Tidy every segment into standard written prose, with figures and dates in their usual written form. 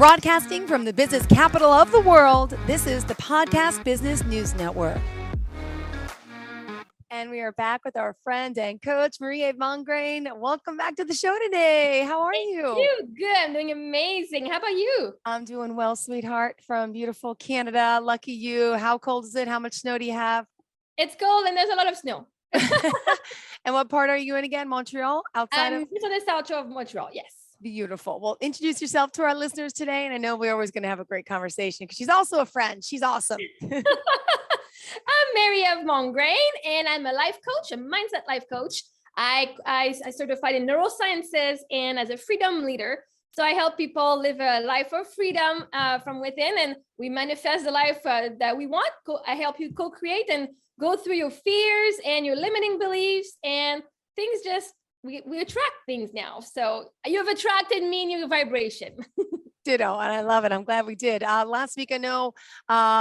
Broadcasting from the business capital of the world, this is the Podcast Business News Network. And we are back with our friend and coach, Eve Mongrain. Welcome back to the show today. How are you? Thank you. Good. I'm doing amazing. How about you? I'm doing well, sweetheart, from beautiful Canada. Lucky you. How cold is it? How much snow do you have? It's cold and there's a lot of snow. And what part are you in again? Montreal? Outside of? It's on the south shore of Montreal. Yes. Beautiful. Well, introduce yourself to our listeners today. And I know we're always going to have a great conversation because she's also a friend. She's awesome. I'm Eve Mongrain and I'm a life coach, a mindset life coach. I certified in neurosciences and as a freedom leader. So I help people live a life of freedom from within, and we manifest the life that we want. I help you co-create and go through your fears and your limiting beliefs, and things just, we attract things now. So you've attracted me in your vibration. Ditto. And I love it. I'm glad we did. Last week, I know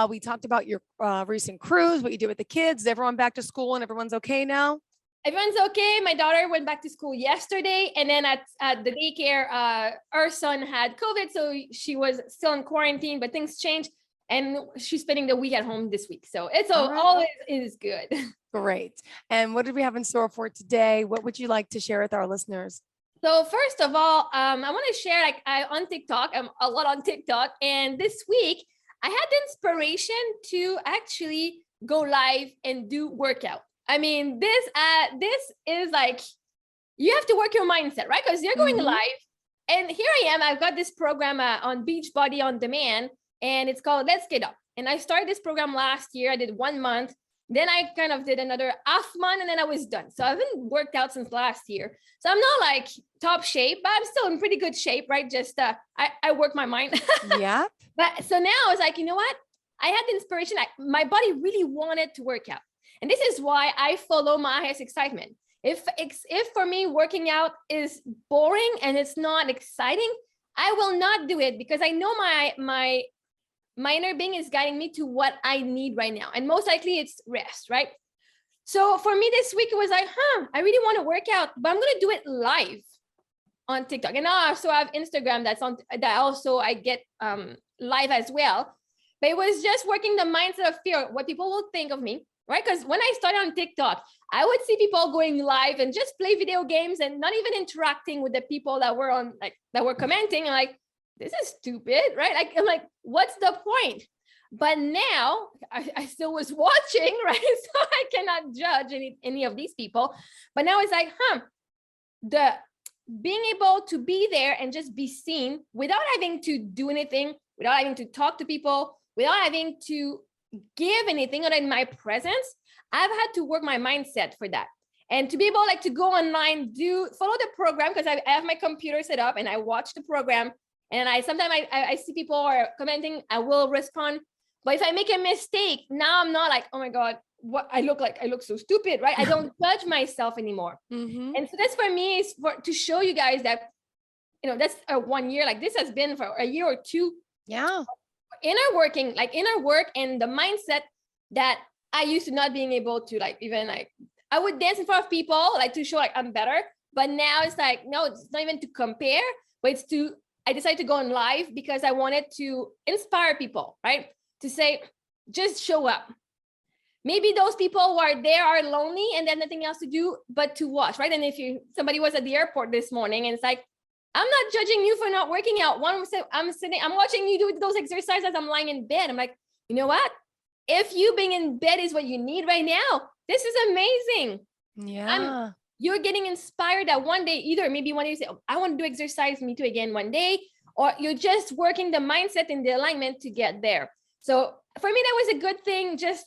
we talked about your recent cruise, what you did with the kids. Is everyone back to school and everyone's okay now? Everyone's okay. My daughter went back to school yesterday. And then at the daycare, our son had COVID. So she was still in quarantine, but things changed. And she's spending the week at home this week. So it's all is good. Great. And what did we have in store for today? What would you like to share with our listeners? So first of all, I want to share, on TikTok, I'm a lot on TikTok. And this week I had the inspiration to actually go live and do workout. I mean, this is like, you have to work your mindset, right? Because you're going live. And here I am, I've got this program on Beachbody On Demand, and it's called Let's Get Up. And I started this program last year. I did 1 month. Then I kind of did another half month and then I was done. So I haven't worked out since last year. So I'm not like top shape, but I'm still in pretty good shape, right? Just I work my mind. Yeah. But so now I was like, you know what? I had the inspiration. My body really wanted to work out. And this is why I follow my highest excitement. If for me working out is boring and it's not exciting, I will not do it because I know my inner being is guiding me to what I need right now. And most likely it's rest, right? So for me this week, it was like, I really want to work out, but I'm going to do it live on TikTok. And now I also have Instagram that also I get live as well. But it was just working the mindset of fear, what people will think of me, right? Because when I started on TikTok, I would see people going live and just play video games and not even interacting with the people that were commenting. And like, this is stupid, right? I'm like, what's the point? But now I still was watching, right? So I cannot judge any of these people. But now it's like, the being able to be there and just be seen without having to do anything, without having to talk to people, without having to give anything other than my presence, I've had to work my mindset for that. And to be able to go online, follow the program, because I have my computer set up and I watch the program. And sometimes I see people are commenting, I will respond. But if I make a mistake, now I'm not like, oh my God, what I look like, I look so stupid, right? I don't judge myself anymore. And so that's for me is to show you guys that, that's a 1 year, like this has been for a year or two. Yeah. Inner work and the mindset that I used to not being able to I would dance in front of people to show I'm better. But now it's like, no, it's not even to compare, but I decided to go on live because I wanted to inspire people, right? To say, just show up. Maybe those people who are there are lonely and then nothing else to do but to watch, right? And if somebody was at the airport this morning and it's like, I'm not judging you for not working out. One said, I'm watching you do those exercises. I'm lying in bed. I'm like, you know what? If you being in bed is what you need right now, this is amazing. Yeah. You're getting inspired that one day, maybe one day you say, I want to do exercise, me too again one day, or you're just working the mindset and the alignment to get there. So for me, that was a good thing, just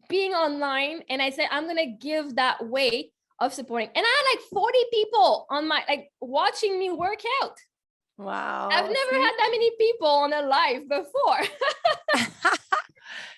being online. And I said, I'm going to give that way of supporting. And I had 40 people on my, watching me work out. Wow. I've never had that many people on a live before.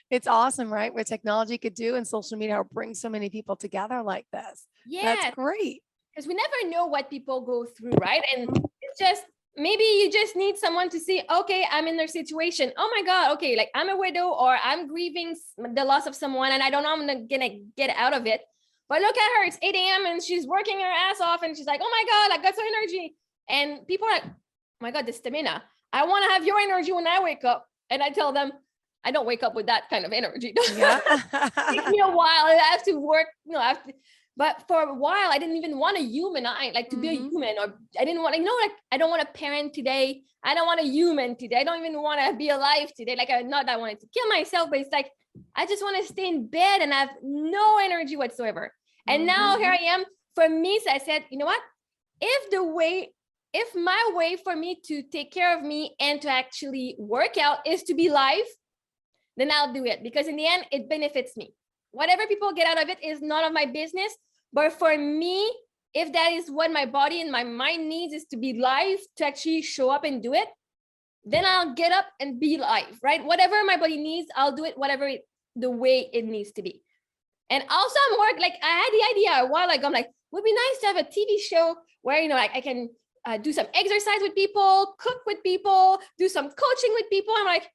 It's awesome, right? What technology could do and social media bring so many people together like this. Yeah. That's great. Because we never know what people go through, right? And it's just, maybe you just need someone to see, okay, I'm in their situation. Oh my God, okay, I'm a widow or I'm grieving the loss of someone and I don't know I'm gonna get out of it. But look at her, it's 8 a.m. and she's working her ass off and she's like, oh my God, I got so energy. And people are like, oh my God, the stamina. I want to have your energy when I wake up. And I tell them, I don't wake up with that kind of energy. Yeah. It takes me a while. I have to work, but for a while, I didn't even want a human. To be a human, or I didn't want, like, I don't want a parent today. I don't want a human today. I don't even want to be alive today. Like, not that I wanted to kill myself, but it's like, I just want to stay in bed and have no energy whatsoever. And now here I am. For me, so I said, you know what? If my way for me to take care of me and to actually work out is to be live, then I'll do it, because in the end, it benefits me. Whatever people get out of it is none of my business. But for me, if that is what my body and my mind needs, is to be live, to actually show up and do it, then I'll get up and be live, right? Whatever my body needs, I'll do it, the way it needs to be. And also I had the idea a while ago. I'm like, would be nice to have a TV show where, I can do some exercise with people, cook with people, do some coaching with people. I'm like,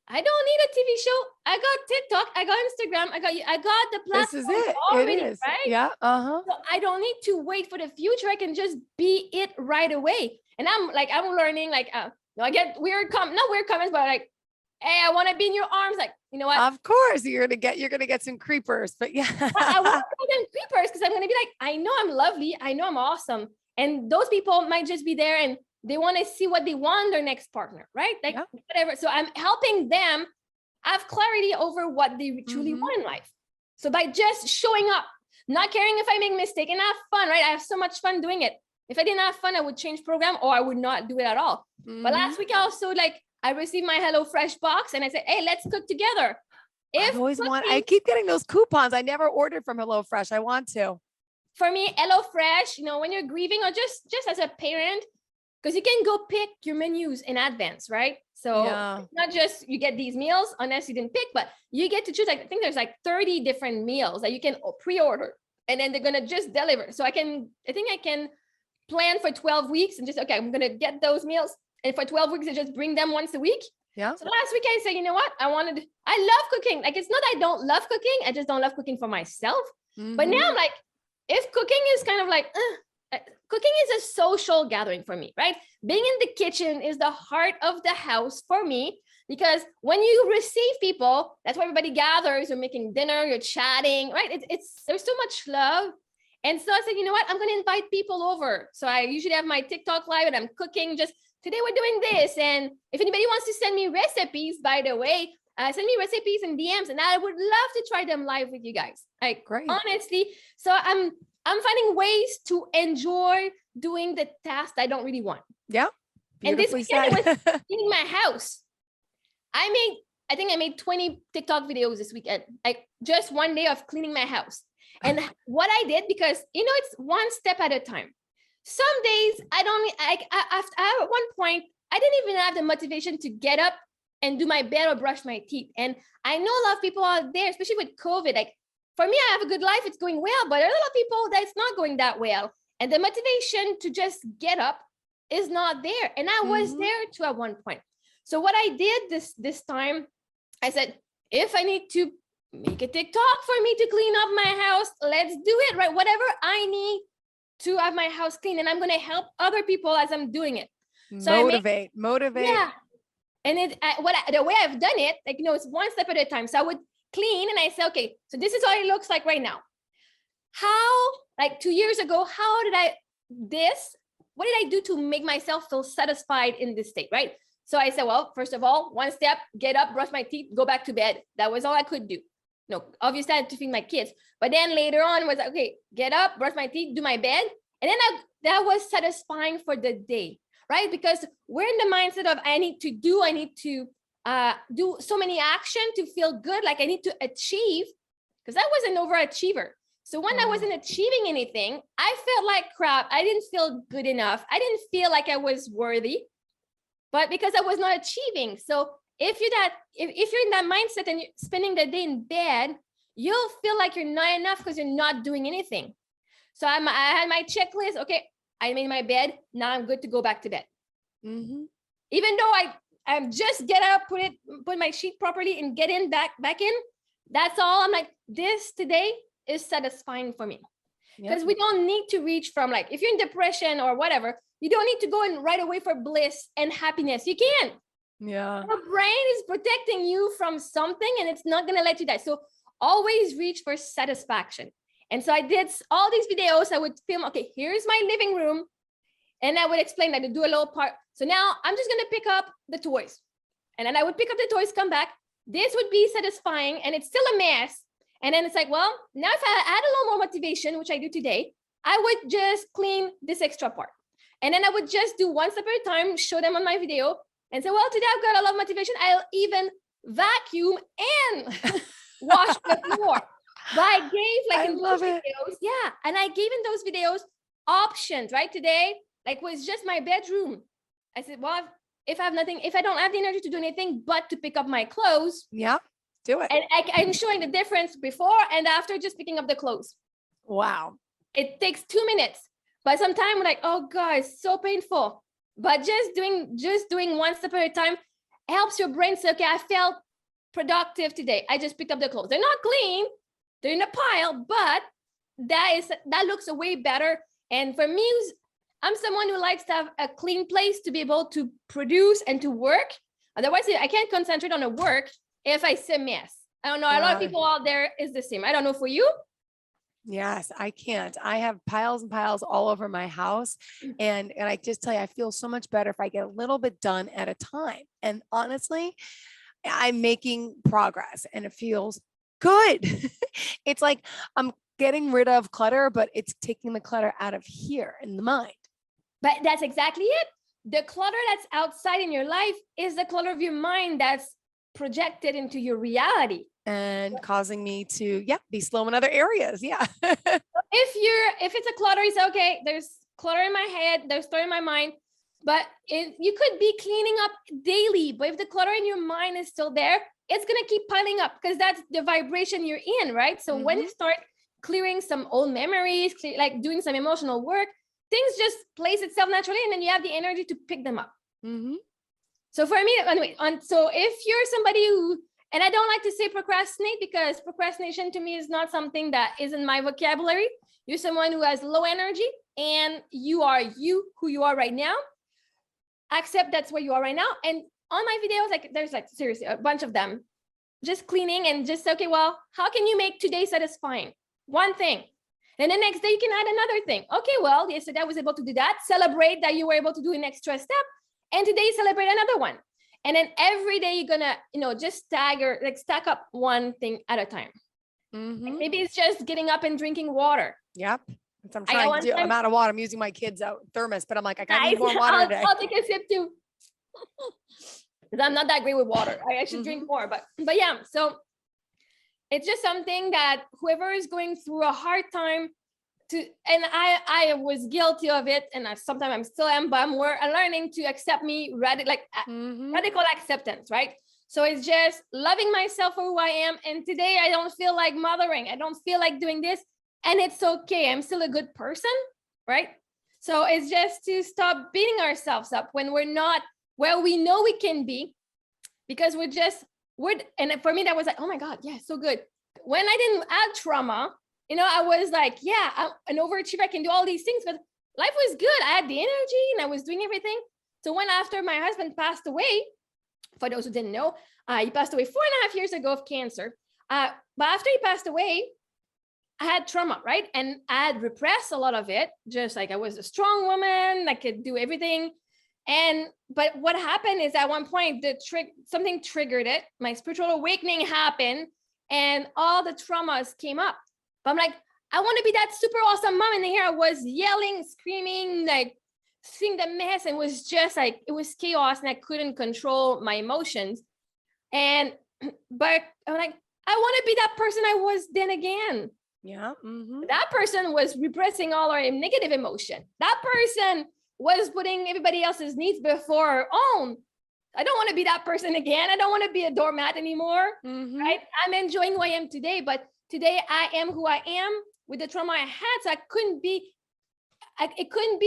I don't need a TV show. I got TikTok, I got Instagram, I got the platform. This is it. Already, It is. right? Yeah. So I don't need to wait for the future. I can just be it right away. And I'm learning, I get not weird comments, but like, hey, I want to be in your arms. Like, you know what? Of course, you're gonna get some creepers, but yeah. I want to call them creepers, because I'm gonna be like, I know I'm lovely, I know I'm awesome, and those people might just be there and they want to see what they want their next partner, right? Like, whatever. So I'm helping them have clarity over what they truly want in life. So by just showing up, not caring if I make a mistake, and have fun, right? I have so much fun doing it. If I didn't have fun, I would change program, or I would not do it at all. But last week I also, I received my HelloFresh box and I said, hey, let's cook together. I keep getting those coupons. I never ordered from HelloFresh. I want to. For me, HelloFresh, when you're grieving, or just as a parent, because you can go pick your menus in advance, right? So it's not just you get these meals unless you didn't pick, but you get to choose. I think there's 30 different meals that you can pre-order, and then they're gonna just deliver. So I think I can plan for 12 weeks and just, okay, I'm gonna get those meals, and for 12 weeks I just bring them once a week. Yeah. So last week I said, you know what? I love cooking. Like, it's not that I don't love cooking, I just don't love cooking for myself. But now I'm like, if cooking is kind of like, cooking is a social gathering for me, right? Being in the kitchen is the heart of the house for me, because when you receive people, that's why everybody gathers. You're making dinner, you're chatting, right? There's so much love. And so I said, you know what? I'm going to invite people over. So I usually have my TikTok live and I'm cooking. Just today we're doing this. And if anybody wants to send me recipes, by the way, send me recipes and DMs, and I would love to try them live with you guys. Like, great. Honestly. So I'm finding ways to enjoy doing the tasks I don't really want. Yeah. And this weekend I was cleaning my house. I think I made 20 TikTok videos this weekend. Like, just one day of cleaning my house. And what I did, because, it's one step at a time. Some days at one point, I didn't even have the motivation to get up and do my bed or brush my teeth. And I know a lot of people out there, especially with COVID, like, for me, I have a good life, it's going well, but there are a lot of people that's not going that well. And the motivation to just get up is not there. And I was there too at one point. So what I did this time, I said, if I need to make a TikTok for me to clean up my house, let's do it, right? Whatever I need to have my house clean, and I'm going to help other people as I'm doing it. So motivate. Yeah. And the way I've done it, it's one step at a time. So I would clean and I say, okay, so this is what it looks like right now. How, 2 years ago, what did I do to make myself feel satisfied in this state, right? So I said, well, first of all, one step, get up, brush my teeth, go back to bed. That was all I could do. No, obviously I had to feed my kids. But then later on was, okay, get up, brush my teeth, do my bed. And then that was satisfying for the day, right? Because we're in the mindset of I need to do so many action to feel good. Like, I need to achieve, because I was an overachiever. So when I wasn't achieving anything, I felt like crap. I didn't feel good enough. I didn't feel like I was worthy, but because I was not achieving. So if you're in that mindset and you're spending the day in bed, you'll feel like you're not enough because you're not doing anything. So I had my checklist. Okay, I made my bed. Now I'm good to go back to bed. Even though I just get up, put my sheet properly and get back in. That's all. I'm like, this today is satisfying for me. because we don't need to reach from, like, if you're in depression or whatever, you don't need to go in right away for bliss and happiness. You can't. Yeah. Your brain is protecting you from something and it's not going to let you die. So always reach for satisfaction. And so I did all these videos. I would film, okay, here's my living room. And I would explain that to do a little part. So now I'm just going to pick up the toys. And then I would pick up the toys, come back. This would be satisfying and it's still a mess. And then it's like, well, now if I add a little more motivation, which I do today, I would just clean this extra part. And then I would just do one step at a time, show them on my video and say, well, today I've got a lot of motivation. I'll even vacuum and wash the floor. But I gave, like, in those videos, yeah. And I gave in those videos options, right? Today, like, was just my bedroom. I said, well, if I have nothing, if I don't have the energy to do anything but to pick up my clothes. Yeah, do it. And I'm showing the difference before and after just picking up the clothes. Wow. It takes 2 minutes. But sometimes we're like, oh God, it's so painful. But just doing one step at a time helps your brain say, okay, I felt productive today. I just picked up the clothes. They're not clean, they're in a pile, but that looks way better. And for me, I'm someone who likes to have a clean place to be able to produce and to work. Otherwise, I can't concentrate on the work if I see a mess. I don't know. A lot of people out there is the same. I don't know for you. Yes, I can't. I have piles and piles all over my house. And I just tell you, I feel so much better if I get a little bit done at a time. And honestly, I'm making progress and it feels good. It's like I'm getting rid of clutter, but it's taking the clutter out of here in the mind. But that's exactly it. The clutter that's outside in your life is the clutter of your mind that's projected into your reality. And causing me to, be slow in other areas. Yeah. If it's a clutter, you say, okay, there's clutter in my head, there's clutter in my mind, but you could be cleaning up daily, but if the clutter in your mind is still there, it's going to keep piling up because that's the vibration you're in, right? So when you start clearing some old memories, like doing some emotional work, things just place itself naturally, and then you have the energy to pick them up. So for me, anyway, so if you're somebody who, and I don't like to say procrastinate because procrastination to me is not something that is in my vocabulary. You're someone who has low energy and you are who you are right now. Accept that's where you are right now. And on my videos, like there's like seriously a bunch of them, just cleaning and just, okay, well, how can you make today satisfying? One thing. Then the next day you can add another thing. Okay, well, yesterday I was able to do that. Celebrate that you were able to do an extra step. And today celebrate another one. And then every day you're gonna, just stack up one thing at a time. Like maybe it's just getting up and drinking water. Yep. That's what I'm trying to do. I'm out of water. I'm using my kids' thermos, but I'm like, I gotta need more water today. I'll take a sip too. Because I'm not that great with water. I should drink more, but yeah. So it's just something that whoever is going through a hard time and I was guilty of it, and sometimes I'm still am, but I'm learning to accept me radical acceptance, right? So it's just loving myself for who I am. And today I don't feel like mothering. I don't feel like doing this, and it's okay. I'm still a good person, right? So it's just to stop beating ourselves up when we're not where we know we can be, because and for me that was like, oh my God, yeah, so good. When I didn't add trauma, I was like, yeah, I'm an overachiever. I can do all these things, but life was good. I had the energy and I was doing everything. So when after my husband passed away, for those who didn't know, he passed away 4.5 years ago of cancer. But after he passed away, I had trauma, right? And I had repressed a lot of it. Just like I was a strong woman, I could do everything. But what happened is at one point, something triggered it. My spiritual awakening happened and all the traumas came up. But I'm like, I want to be that super awesome mom. And here I was yelling, screaming, like seeing the mess. And it was just like, it was chaos and I couldn't control my emotions. But I'm like, I want to be that person I was then again. Yeah. That person was repressing all our negative emotion. That person was putting everybody else's needs before our own. I don't want to be that person again. I don't want to be a doormat anymore. Right? I'm enjoying who I am today, but today I am who I am with the trauma I had. So it couldn't be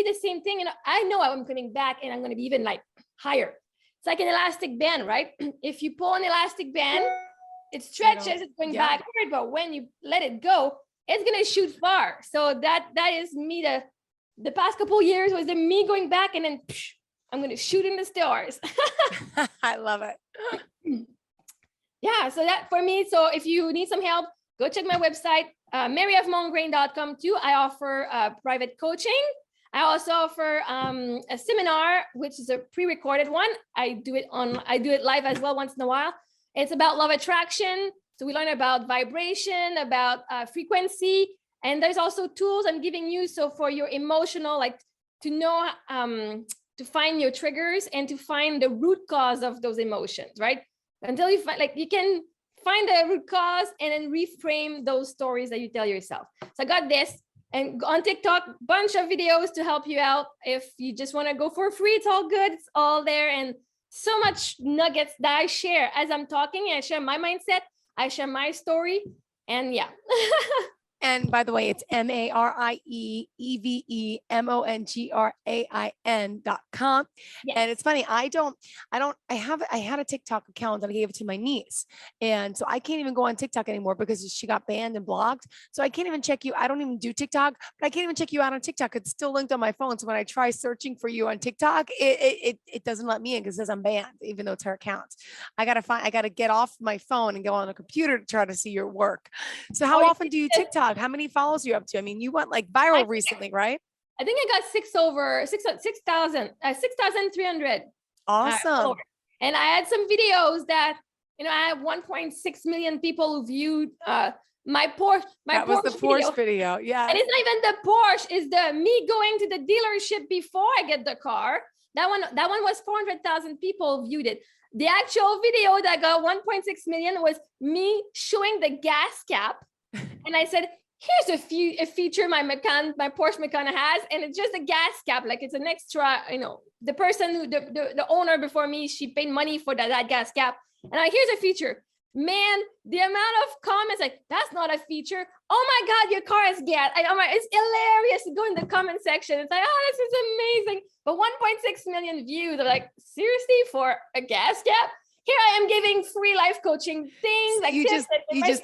the same thing. And I know I'm coming back and I'm going to be even like higher. It's like an elastic band, right? If you pull an elastic band, it stretches, it's going backward, but when you let it go, it's gonna shoot far. So that is me. The past couple of years was the me going back and then I'm gonna shoot in the stars. I love it. Yeah, so that for me. So if you need some help, go check my website, maryevmongrain.com too. I offer private coaching. I also offer a seminar, which is a pre-recorded one. I do it live as well once in a while. It's about love attraction. So we learn about vibration, about frequency, and there's also tools I'm giving you. So for your emotional, like to know, to find your triggers and to find the root cause of those emotions, right? Until you find, like, you can find the root cause and then reframe those stories that you tell yourself. So I got this, and on TikTok, bunch of videos to help you out. If you just want to go for free, it's all good. It's all there. And so much nuggets that I share as I'm talking. I share my mindset. I share my story. And yeah. And by the way, it's MARIEVEMONGRAIN.com. Yes. And it's funny, I had a TikTok account that I gave it to my niece. And so I can't even go on TikTok anymore because she got banned and blocked. So I can't even check you. I don't even do TikTok, but I can't even check you out on TikTok. It's still linked on my phone. So when I try searching for you on TikTok, it doesn't let me in because it says I'm banned, even though it's her account. I gotta get off my phone and go on a computer to try to see your work. So how often do you TikTok? How many follows are you up to? I mean, you went like viral recently, right? I think I got 6,300. Awesome. And I had some videos that, I have 1.6 million people who viewed my Porsche. That was the Porsche video. Yeah. And it's not even the Porsche, it's the me going to the dealership before I get the car. That one was 400,000 people viewed it. The actual video that got 1.6 million was me showing the gas cap. And I said, here's a feature my Porsche Macan has, and it's just a gas cap. Like, it's an extra, the person who, the owner before me, she paid money for that gas cap. And here's a feature. Man, the amount of comments, like, that's not a feature. Oh my God, your car has gas. It's hilarious to go in the comment section. It's like, oh, this is amazing. But 1.6 million views. I'm like, seriously, for a gas cap? Here I am giving free life coaching things. Like, you just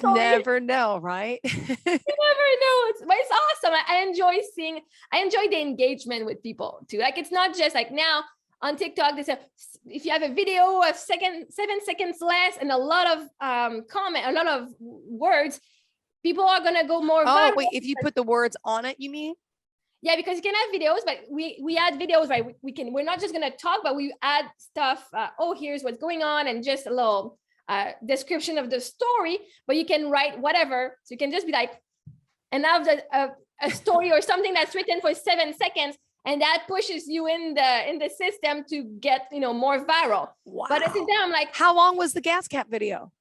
never know, right? You never know. It's awesome. I enjoy the engagement with people too. Like, it's not just like now on TikTok, they say, if you have a video of 7 seconds less and a lot of comment, a lot of words, people are gonna go more viral. Oh, wait, if you put the words on it, you mean? Yeah, because you can have videos, but we add videos, right? We're not just gonna talk, but we add stuff. Here's what's going on, and just a little description of the story. But you can write whatever. So you can just be like, and have a story or something that's written for 7 seconds, and that pushes you in the system to get more viral. Wow. But at the same time, I'm like, how long was the gas cap video?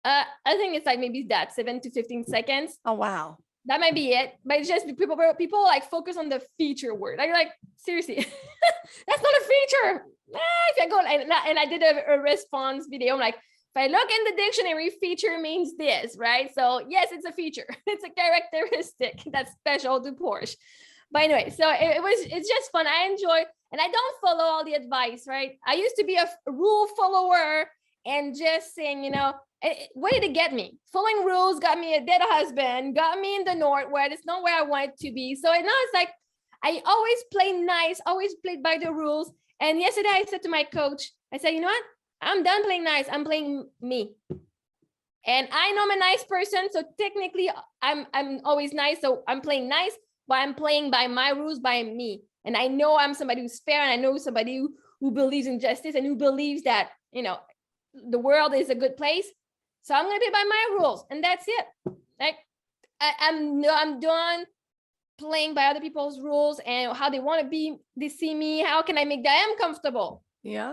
I think it's like maybe 7 to 15 seconds. Oh wow. That might be it, but it's just people like focus on the feature word. Like seriously, that's not a feature. If I go and I did a response video, I'm like, if I look in the dictionary, feature means this, right? So yes, it's a feature. It's a characteristic that's special to Porsche. But anyway, so it's just fun. I enjoy, and I don't follow all the advice, right? I used to be a rule follower and just saying, what did it get me? Following rules got me a dead husband, got me in the north where it's not where I wanted to be. So now it's like, I always play nice, always played by the rules. And yesterday I said to my coach, I said, you know what? I'm done playing nice. I'm playing me. And I know I'm a nice person. So technically I'm always nice. So I'm playing nice, but I'm playing by my rules, by me. And I know I'm somebody who's fair, and I know somebody who believes in justice and who believes that, the world is a good place. So I'm going to play by my rules, and that's it. Like, I'm done playing by other people's rules and how they want to be. They see me. How can I make them comfortable? Yeah.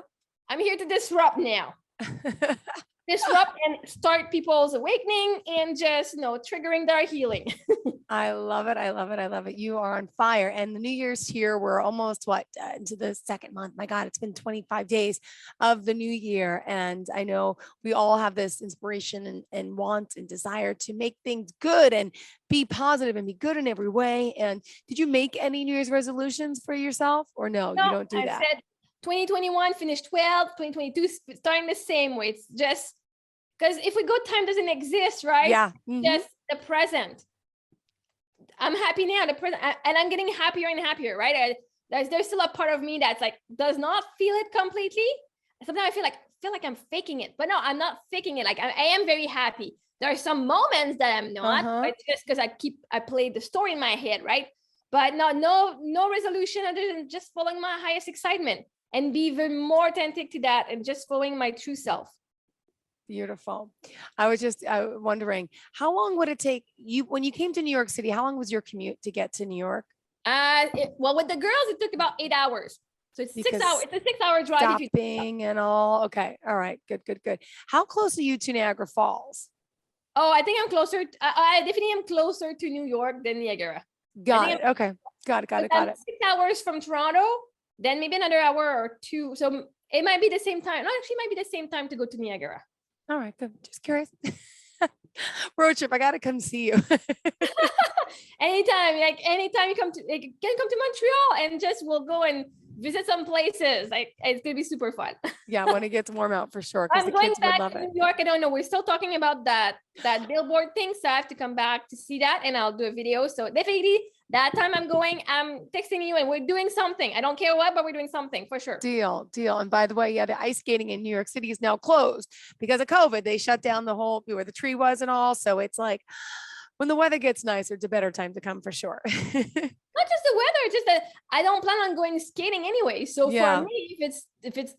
I'm here to disrupt now. Disrupt and start people's awakening and just, triggering their healing. I love it. I love it. I love it. You are on fire. And the New Year's here. We're almost into the second month. My God, it's been 25 days of the new year. And I know we all have this inspiration and want and desire to make things good and be positive and be good in every way. And did you make any New Year's resolutions for yourself, or no, you don't do that? Said 2021 finished 12, 2022 starting the same way. It's just because if we go, time doesn't exist, right? Yeah. Just the present. I'm happy now. And I'm getting happier and happier, right? There's still a part of me that's like does not feel it completely. Sometimes I feel like I'm faking it, but no, I'm not faking it. Like I am very happy. There are some moments that I'm not, but just because I play the story in my head, right? But no resolution other than just following my highest excitement and be even more authentic to that and just following my true self. Beautiful. I was just wondering, how long would it take you when you came to New York City? How long was your commute to get to New York? Well, with the girls, it took about 8 hours. So it's 6 hours. It's a 6-hour drive. Stopping and all. Okay. All right. Good. How close are you to Niagara Falls? Oh, I think I'm closer. I definitely am closer to New York than Niagara. Got it. Okay. Got it. 6 hours from Toronto, then maybe another hour or two. So it might be the same time. No, actually, it might be the same time to go to Niagara. All right. Good. Just curious. Road trip. I got to come see you. Anytime you come to, can come to Montreal and just we'll go and visit some places. Like it's gonna be super fun. Yeah, when it gets warm out for sure. I'm going back to New York. I don't know. We're still talking about that billboard thing, so I have to come back to see that, and I'll do a video. So definitely that time I'm going. I'm texting you, and we're doing something. I don't care what, but we're doing something for sure. Deal. And by the way, yeah, the ice skating in New York City is now closed because of COVID. They shut down the whole where the tree was and all. So it's like when the weather gets nicer, it's a better time to come for sure. Not just the weather, just that I don't plan on going skating anyway. So for me, if it's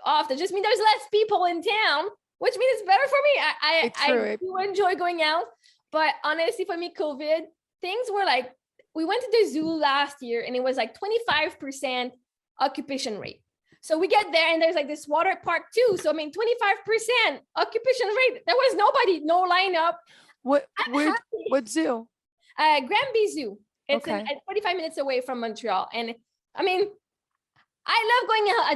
off, that just means there's less people in town, which means it's better for me. I do enjoy going out, but honestly, for me, COVID things were like we went to the zoo last year and it was like 25% occupation rate. So we get there and there's like this water park too. So I mean, 25% occupation rate. There was nobody, no lineup. What zoo? Granby Zoo. It's 45 minutes away from Montreal. And I mean, I love going out. I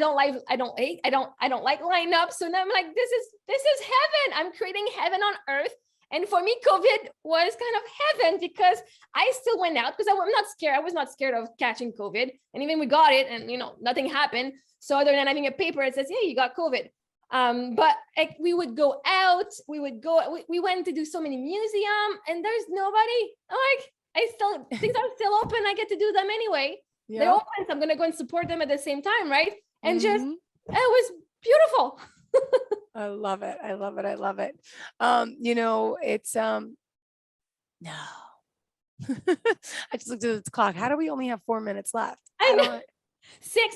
don't like lineups. So now I'm like, this is heaven. I'm creating heaven on earth. And for me, COVID was kind of heaven because I still went out because I'm not scared. I was not scared of catching COVID. And even we got it and nothing happened. So other than having a paper that says, hey, you got COVID. But like we would go out, we went to do so many museums and there's nobody. Things are still open. I get to do them anyway. Yeah. They're open. So I'm going to go and support them at the same time. Right. And just, it was beautiful. I love it. It's, no, I just looked at the clock. How do we only have 4 minutes left? I know.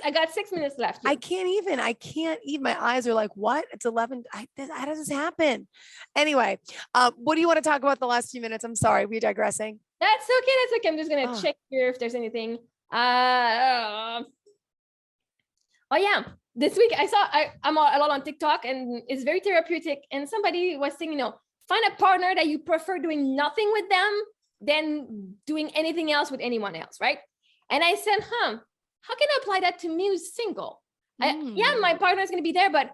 I got 6 minutes left. I can't even. My eyes are like, what? It's 11. How does this happen? Anyway, what do you want to talk about the last few minutes? I'm sorry. We're digressing. That's okay. I'm just going to check here if there's anything. Oh yeah. This week I'm a lot on TikTok and it's very therapeutic. And somebody was saying, find a partner that you prefer doing nothing with them than doing anything else with anyone else. Right. And I said, how can I apply that to me who's single? Yeah, my partner is going to be there, but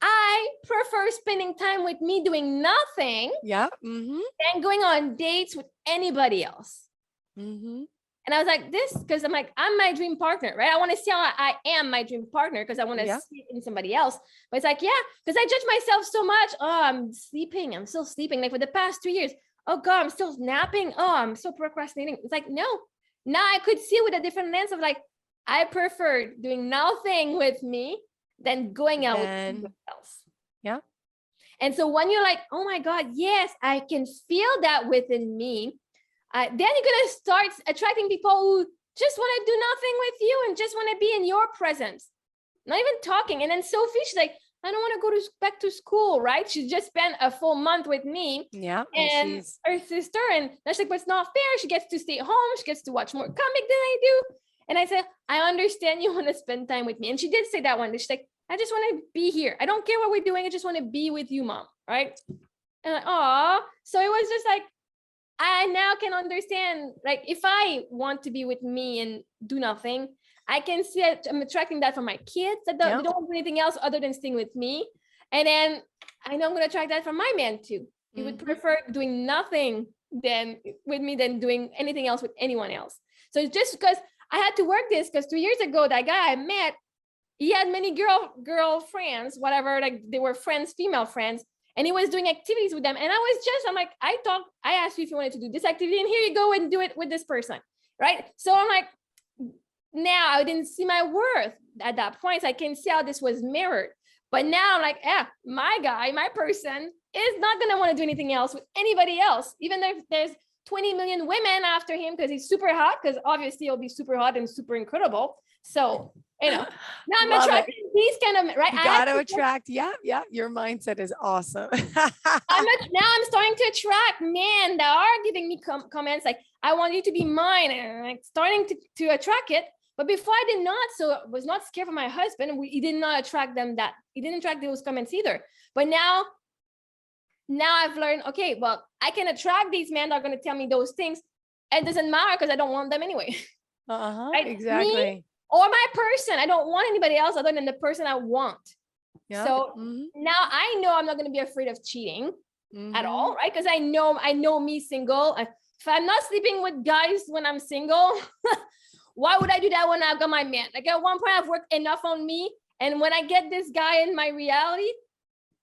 I prefer spending time with me doing nothing than going on dates with anybody else. And I was like, because I'm my dream partner, right? I want to see how I am my dream partner because I want to see it in somebody else. But it's like, yeah, because I judge myself so much. Oh, I'm still sleeping. Like for the past 2 years, oh God, I'm still napping. Oh, I'm so procrastinating. It's like, no, now I could see with a different lens of like, I prefer doing nothing with me than going out with somebody else. Yeah. And so when you're like, oh my God, yes, I can feel that within me. Then you're going to start attracting people who just want to do nothing with you and just want to be in your presence. Not even talking. And then Sophie, she's like, I don't want to go back to school, right? She just spent a full month with me. Yeah. And her sister. And she's like, but it's not fair. She gets to stay home. She gets to watch more comic than I do. And I said, I understand you want to spend time with me. And she did say that one day. She's like, I just want to be here. I don't care what we're doing. I just want to be with you, Mom. Right. And like, aw. So it was just like, I now can understand, like, if I want to be with me and do nothing, I can see it. I'm attracting that from my kids that they don't want anything else other than staying with me. And then I know I'm going to attract that from my man too. He would prefer doing nothing with me than doing anything else with anyone else. So it's just because I had to work this because 2 years ago, that guy I met, he had many girl friends, whatever, like they were friends, female friends. and he was doing activities with them. And I'm like, I asked you if you wanted to do this activity, and here you go and do it with this person. Right. So I'm like, now I didn't see my worth at that point. So I can see how this was mirrored. But now I'm like, my guy, my person is not going to want to do anything else with anybody else, even if there's 20 million women after him because he's super hot, because obviously he'll be super hot and super incredible. So, now I'm attracting these kind of, right? You got to attract. Yeah. Your mindset is awesome. Now I'm starting to attract men that are giving me comments like, I want you to be mine, and like starting to attract it. But before I did not, so I was not scared for my husband. He did not attract he didn't attract those comments either. But now I've learned, okay, well, I can attract these men that are going to tell me those things. It doesn't matter because I don't want them anyway. Right? Exactly. Me or my person. I don't want anybody else other than the person I want. Yep. So now I know I'm not going to be afraid of cheating at all, right? Because I know me single. If I'm not sleeping with guys when I'm single, why would I do that when I've got my man? Like at one point I've worked enough on me. And when I get this guy in my reality,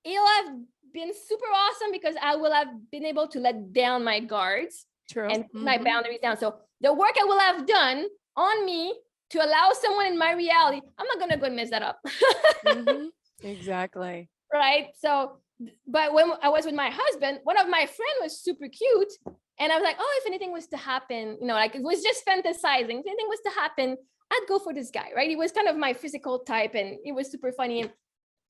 he'll have been super awesome because I will have been able to let down my guards and put my boundaries down. So the work I will have done on me to allow someone in my reality, I'm not going to go and mess that up. Exactly. Right. So, but when I was with my husband, one of my friends was super cute. And I was like, oh, if anything was to happen, like it was just fantasizing. If anything was to happen, I'd go for this guy, right? He was kind of my physical type and it was super funny. And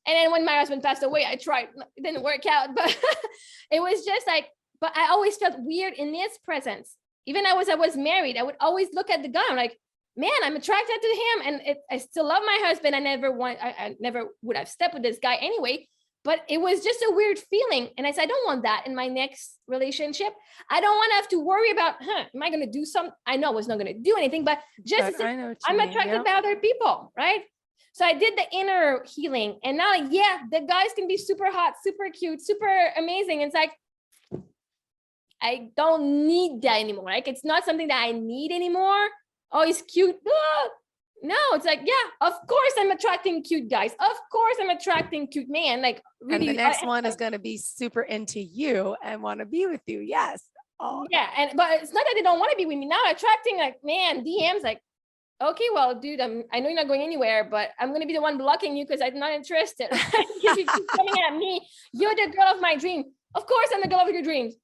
then when my husband passed away, I tried, it didn't work out, but it was just like, but I always felt weird in his presence. Even I was married, I would always look at the guy. I'm like, man, I'm attracted to him. And I still love my husband. I never would have stepped with this guy anyway, but it was just a weird feeling. And I said, I don't want that in my next relationship. I don't want to have to worry about, am I going to do something? I know I was not going to do anything, but just I'm attracted by other people, right? So I did the inner healing. And now, the guys can be super hot, super cute, super amazing. It's like, I don't need that anymore. Like, it's not something that I need anymore. Oh, he's cute. No, it's like, of course I'm attracting cute guys. Of course I'm attracting cute men. Like, really, and the next one is going to be super into you and want to be with you. Yes. Oh. Yeah. But it's not that they don't want to be with me. Now attracting like, man, DMs like, okay, well, dude, I know you're not going anywhere, but I'm going to be the one blocking you because I'm not interested. Because you keep coming at me. You're the girl of my dream. Of course I'm the girl of your dreams.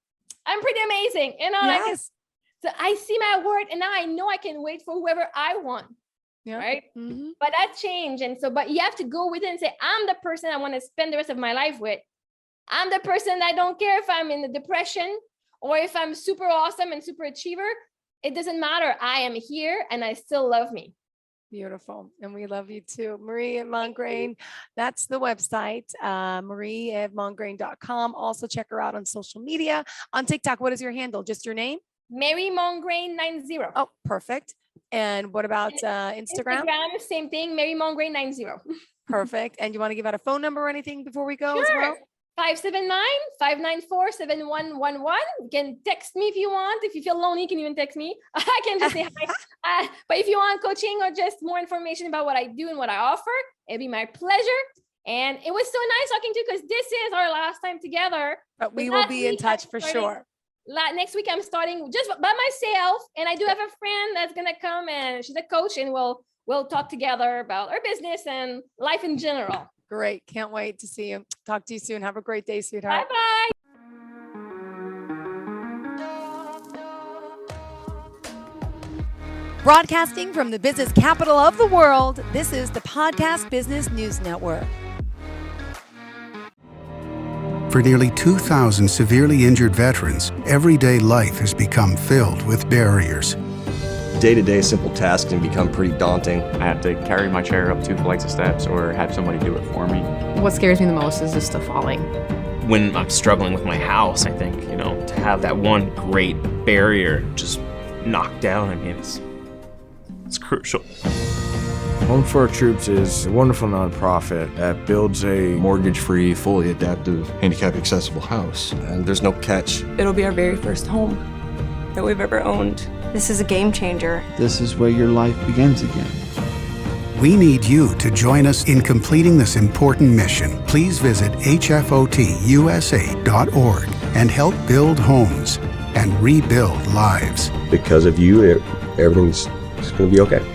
I'm pretty amazing. Yes. So I see my word and now I know I can wait for whoever I want. Yeah. Right. But that changed. And so, but you have to go with it and say, I'm the person I want to spend the rest of my life with. I'm the person I don't care if I'm in the depression or if I'm super awesome and super achiever. It doesn't matter. I am here and I still love me. Beautiful. And we love you too. Marie Eve Mongrain. That's the website, marieevemongrain.com. Also check her out on social media. On TikTok, what is your handle? Just your name? Mary Mongrain 90. Oh, perfect. And what about Instagram? Instagram, same thing, Mary Mongrain 90. Perfect. And you want to give out a phone number or anything before we go as well? 579-594-7111. You can text me if you want. If you feel lonely, you can even text me. I can just say hi. But if you want coaching or just more information about what I do and what I offer, it'd be my pleasure. And it was so nice talking to you because this is our last time together. But we will be in touch for sure. Next week, I'm starting just by myself. And I do have a friend that's going to come and she's a coach and we'll talk together about our business and life in general. Great. Can't wait to see you. Talk to you soon. Have a great day, sweetheart. Bye-bye. Broadcasting from the business capital of the world, this is the Podcast Business News Network. For nearly 2,000 severely injured veterans, everyday life has become filled with barriers. Day-to-day simple tasks can become pretty daunting. I have to carry my chair up 2 flights of steps or have somebody do it for me. What scares me the most is just the falling. When I'm struggling with my house, I think, to have that one great barrier just knocked down, I mean, it's crucial. Home for Our Troops is a wonderful nonprofit that builds a mortgage-free, fully adaptive, handicap-accessible house. And there's no catch. It'll be our very first home that we've ever owned. This is a game changer. This is where your life begins again. We need you to join us in completing this important mission. Please visit hfotusa.org and help build homes and rebuild lives. Because of you, everything's going to be okay.